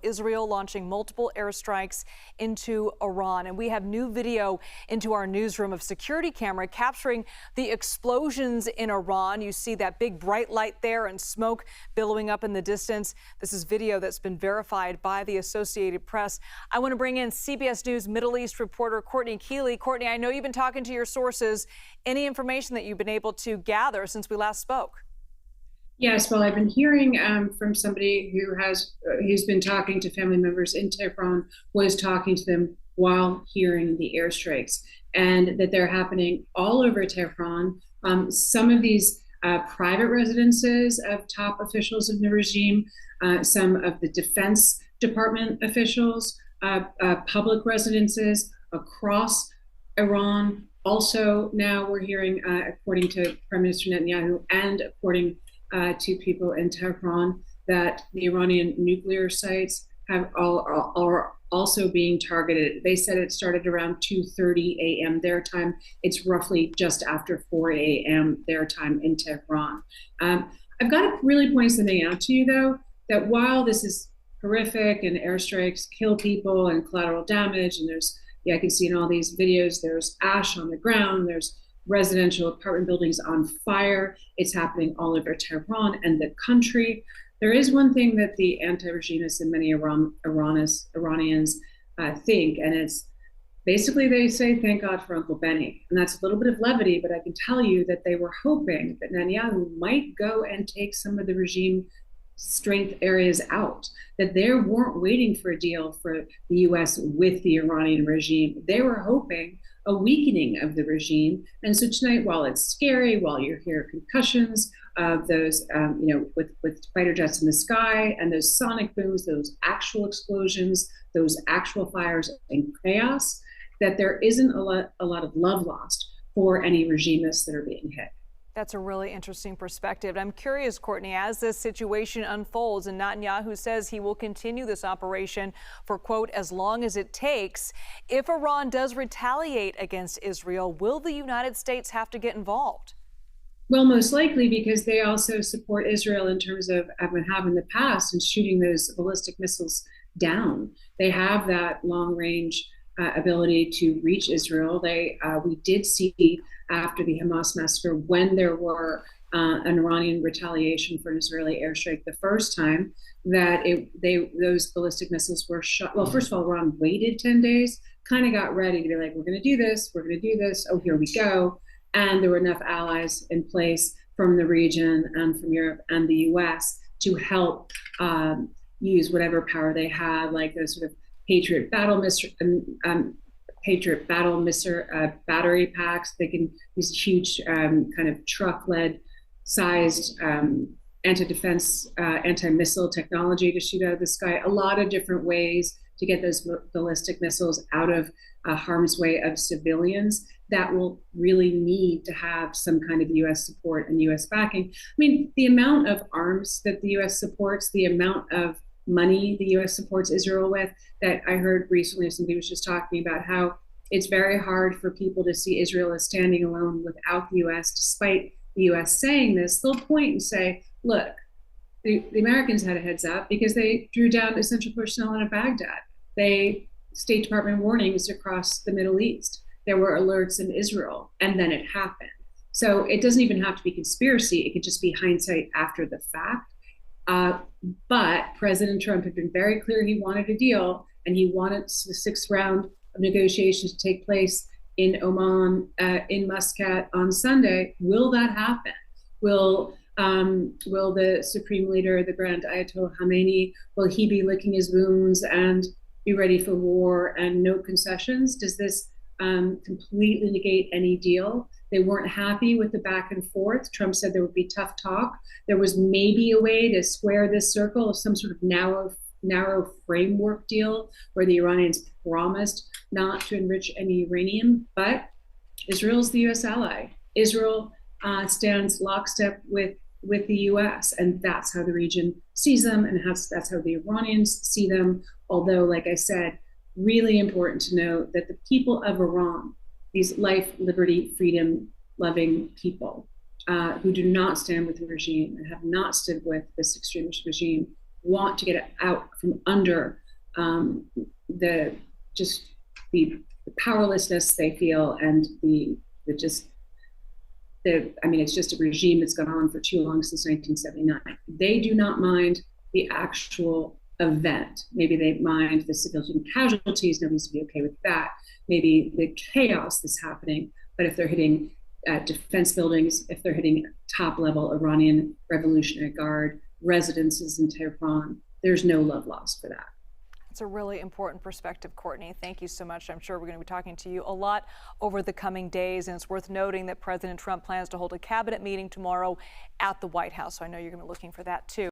Israel launching multiple airstrikes into Iran. And we have new video into our newsroom of security camera capturing the explosions in Iran. You see that big bright light there and smoke billowing up in the distance. This is video that's been verified by the Associated Press. I want to bring in CBS News Middle East reporter Courtney Kealy. Courtney, I know you've been talking to your sources. Any information that you've been able to gather since we last spoke? Yes, well, I've been hearing from somebody who's been talking to family members in Tehran, was talking to them while hearing the airstrikes, and that they're happening all over Tehran. Some of these private residences of top officials of the regime, some of the Defense Department officials, public residences across Iran. Also, now we're hearing, according to Prime Minister Netanyahu and according to people in Tehran, that the Iranian nuclear sites are also being targeted. They said it started around 2:30 a.m. their time. It's roughly just after 4 a.m. their time in Tehran. I've got to really point something out to you, though, that while this is horrific and airstrikes kill people and collateral damage, and I can see in all these videos, there's ash on the ground, there's residential apartment buildings on fire. It's happening all over Tehran and the country. There is one thing that the anti-regimists and many Iranians think, and it's basically they say, thank God for Uncle Benny. And that's a little bit of levity, but I can tell you that they were hoping that Netanyahu might go and take some of the regime strength areas out, that they weren't waiting for a deal for the U.S. with the Iranian regime. They were hoping a weakening of the regime. And so tonight, while it's scary, while you hear concussions of those, with fighter jets in the sky and those sonic booms, those actual explosions, those actual fires and chaos, that there isn't a lot of love lost for any regimists that are being hit. That's a really interesting perspective. I'm curious, Courtney, as this situation unfolds and Netanyahu says he will continue this operation for, quote, as long as it takes, if Iran does retaliate against Israel, will the United States have to get involved? Well, most likely, because they also support Israel in terms of have in the past and shooting those ballistic missiles down. They have that long range ability to reach Israel. We did see after the Hamas massacre, when there were an Iranian retaliation for an Israeli airstrike the first time, that those ballistic missiles were shot. Well, first of all, Iran waited 10 days, kind of got ready to be like, we're going to do this, we're going to do this. Oh, here we go. And there were enough allies in place from the region and from Europe and the US to help use whatever power they had, like those sort of Patriot battle battery packs. They can use huge kind of truck-led sized anti-defense, anti-missile technology to shoot out of the sky. A lot of different ways to get those ballistic missiles out of harm's way of civilians that will really need to have some kind of U.S. support and U.S. backing. I mean, the amount of arms that the U.S. supports, the amount of money the U.S. supports Israel with, that I heard recently, somebody was just talking about how it's very hard for people to see Israel as standing alone without the U.S., despite the U.S. saying this. They'll point and say, look, the Americans had a heads up because they drew down essential personnel out of Baghdad. State Department warnings across the Middle East. There were alerts in Israel, and then it happened. So it doesn't even have to be conspiracy. It could just be hindsight after the fact. But President Trump had been very clear he wanted a deal, and he wanted the sixth round of negotiations to take place in Oman, in Muscat on Sunday. Will that happen? Will the Supreme Leader, the Grand Ayatollah Khamenei, will he be licking his wounds and be ready for war and no concessions? Does this completely negate any deal? They weren't happy with the back and forth. Trump said there would be tough talk. There was maybe a way to square this circle of some sort of narrow framework deal where the Iranians promised not to enrich any uranium, but Israel's the U.S. ally. Israel stands lockstep with the U.S., and that's how the region sees them, and that's how the Iranians see them. Although, like I said, really important to note that the people of Iran, these life, liberty, freedom loving people who do not stand with the regime and have not stood with this extremist regime, want to get out from under the powerlessness they feel, and it's just a regime that's gone on for too long, since 1979. They do not mind the actual event. Maybe they mind the civilian casualties. Nobody's to be okay with that. Maybe the chaos that's happening. But if they're hitting defense buildings, if they're hitting top-level Iranian Revolutionary Guard residences in Tehran, there's no love lost for that. It's a really important perspective, Courtney. Thank you so much. I'm sure we're going to be talking to you a lot over the coming days. And it's worth noting that President Trump plans to hold a cabinet meeting tomorrow at the White House. So I know you're going to be looking for that, too.